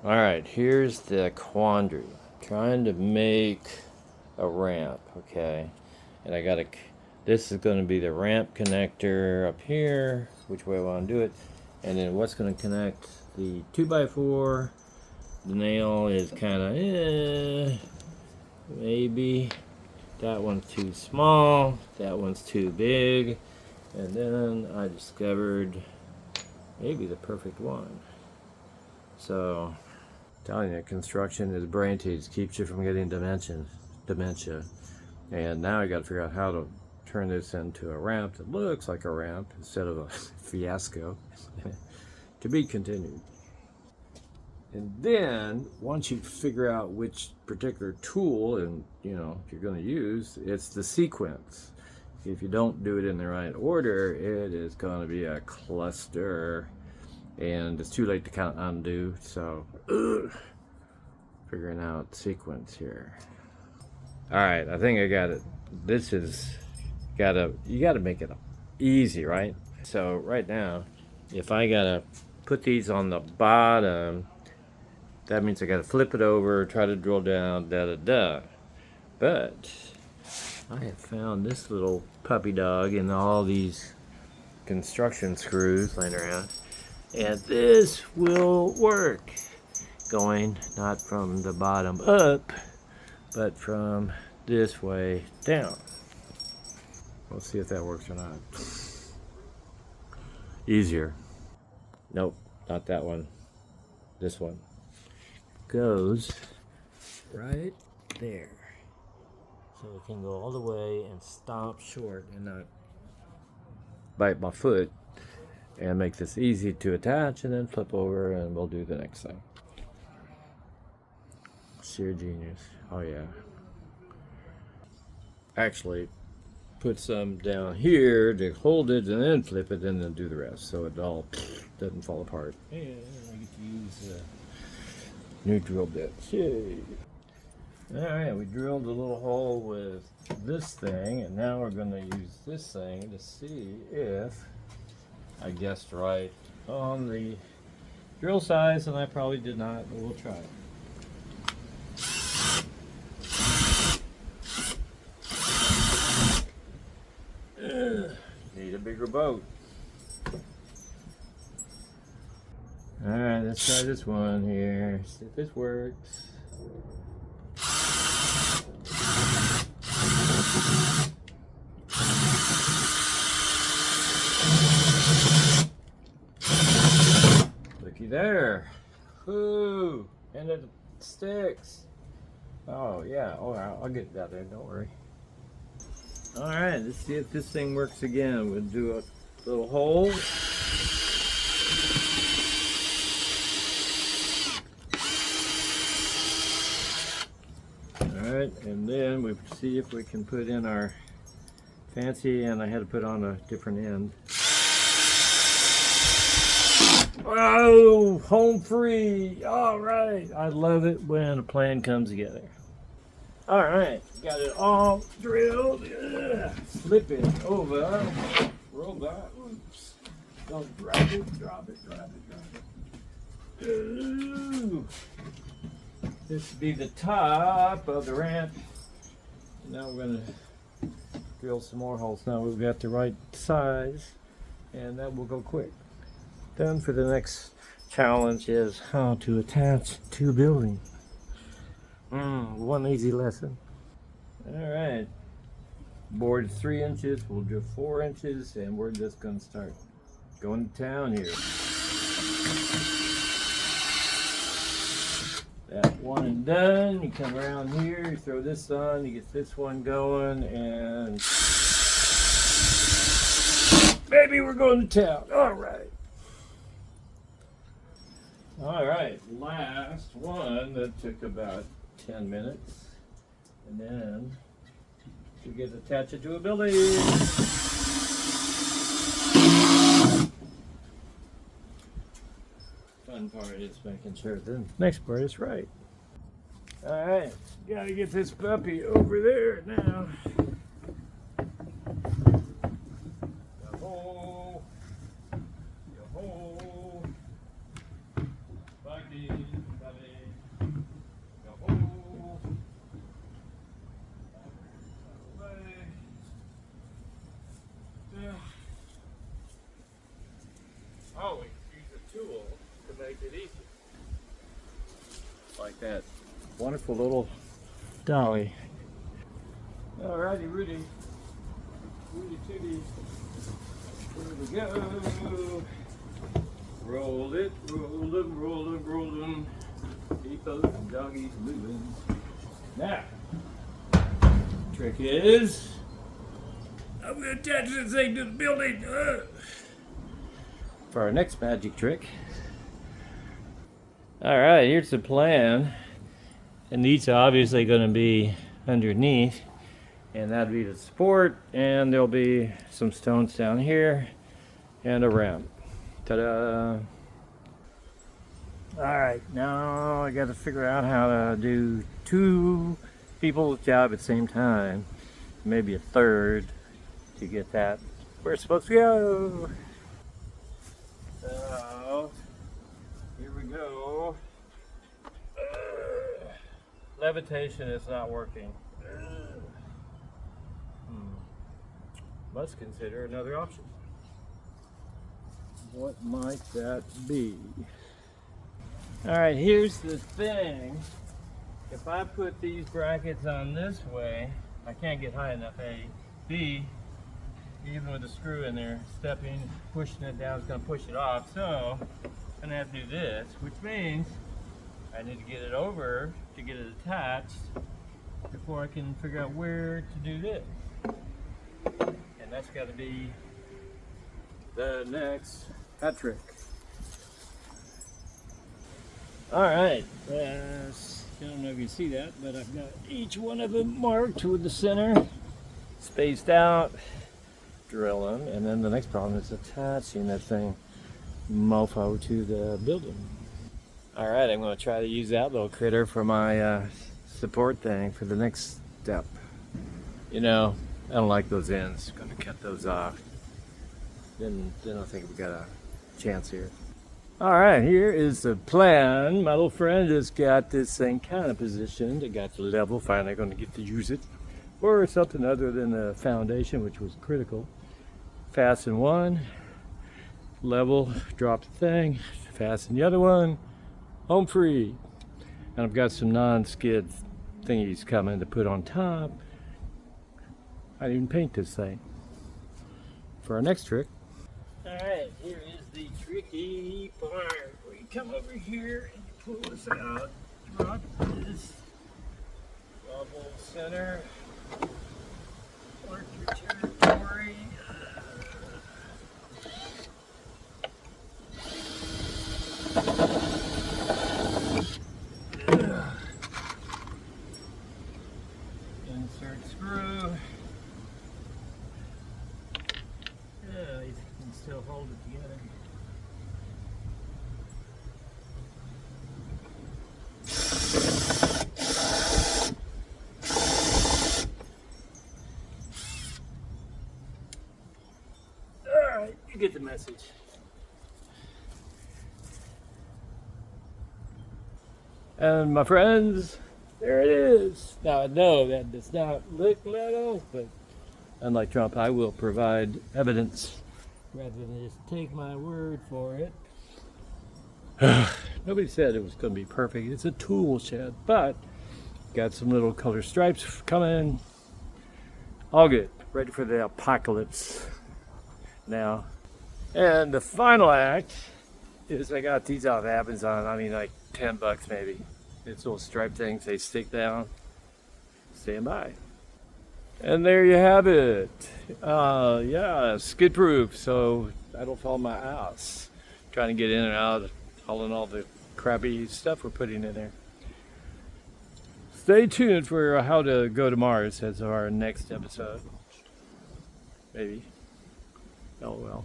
Alright, here's the quandary. Trying to make a ramp, okay? And I gotta, this is gonna be the ramp connector up here, which way I wanna do it. And then what's gonna connect the 2x4, the nail is kinda, maybe. That one's too small, that one's too big. And then I discovered maybe the perfect one. So, telling you, construction is brain tease, keeps you from getting dementia. And now I got to figure out how to turn this into a ramp that looks like a ramp instead of a fiasco. To be continued. And then once you figure out which particular tool and if you're going to use, it's the sequence. If you don't do it in the right order, it is going to be a cluster, and it's too late to kind of undo. So figuring out sequence here. All right, I think I got it. This is you gotta make it easy, right? So right now, if I gotta put these on the bottom, that means I gotta flip it over, try to drill down, But I have found this little puppy dog in all these construction screws laying around, and this will work. Going not from the bottom up, but from this way down. We'll see if that works or not. Easier. Nope, not that one. This one goes right there. So it can go all the way and stop short and not bite my foot, and make this easy to attach, and then flip over and we'll do the next thing. Sheer genius. Oh yeah. Actually, put some down here to hold it and then flip it and then do the rest so it all doesn't fall apart. And I get to use new drill bits. Yay. Alright, we drilled a little hole with this thing, and now we're going to use this thing to see if I guessed right on the drill size, and I probably did not, but we'll try it. Need a bigger boat. Alright, let's try this one here. See if this works. Looky there. Whoo! And it sticks. Oh yeah, I'll get it out there, don't worry. Alright, let's see if this thing works again. We'll do a little hole. Alright, and then we see if we can put in our fancy, and I had to put on a different end. Oh, home free. Alright, I love it when a plan comes together. Alright, got it all drilled. Flip it over. Roll back. Oops. Don't drop it. Ooh. This would be the top of the ramp. Now we're going to drill some more holes. Now we've got the right size, and that will go quick. Then for the next challenge is how to attach two buildings. One easy lesson. Alright. Board 3 inches, we'll do 4 inches, and we're just going to start going to town here. That one and done, you come around here, you throw this on, you get this one going, and maybe we're going to town. Alright. Alright, last one that took about 10 minutes, and then we get attached it to a building. Fun part is making sure the next part is right. Alright, gotta get this puppy over there now. Yo-ho! Buggy, come like that wonderful little dolly. Alrighty, Rudy. Rudy Tooty. Here we go. Roll it, rollin', rollin', rollin'. Keep those doggies moving. Now, trick is, I'm gonna attach this thing to the building. For our next magic trick. Alright, here's the plan. And these are obviously going to be underneath. And that'll be the support. And there'll be some stones down here. And a ramp. Ta-da! Alright, now I got to figure out how to do 2 people's job at the same time. Maybe a third to get that where it's supposed to go. So, here we go. Levitation is not working. Must consider another option. What might that be? Alright, here's the thing. If I put these brackets on this way, I can't get high enough, A. B, even with the screw in there, stepping, pushing it down is going to push it off. So, I'm going to have to do this, which means I need to get it over to get it attached before I can figure out where to do this. And that's got to be the next hat trick. Alright, I don't know if you can see that, but I've got each one of them marked with the center, spaced out, drill them, and then the next problem is attaching that thing mofo to the building. Alright, I'm going to try to use that little critter for my support thing for the next step. You know, I don't like those ends. I'm going to cut those off. Then I think we got a chance here. Alright, here is the plan. My little friend just got this thing kind of positioned. It got the level. Finally going to get to use it for something other than the foundation, which was critical. Fasten one. Level. Drop the thing. Fasten the other one. Home free. And I've got some non-skid thingies coming to put on top. I didn't even paint this thing. For our next trick. Alright, here is the tricky part. Where you come over here and you pull this out. Drop this. Level center. Mark your territory. Insert screw. Yeah, you can still hold it together. Alright, you get the message. And my friends, there it is. Now I know that does not look metal, but unlike Trump, I will provide evidence rather than just take my word for it. Nobody said it was going to be perfect. It's a tool shed, but got some little color stripes coming. All good. Ready for the apocalypse now. And the final act is I got these off Amazon. I mean, like $10 maybe. It's little stripe things. They stick down. Stand by. And there you have it. Yeah, skid proof, so I don't fall my ass. Trying to get in and out, hauling all the crappy stuff we're putting in there. Stay tuned for how to go to Mars as our next episode. Maybe. Oh well.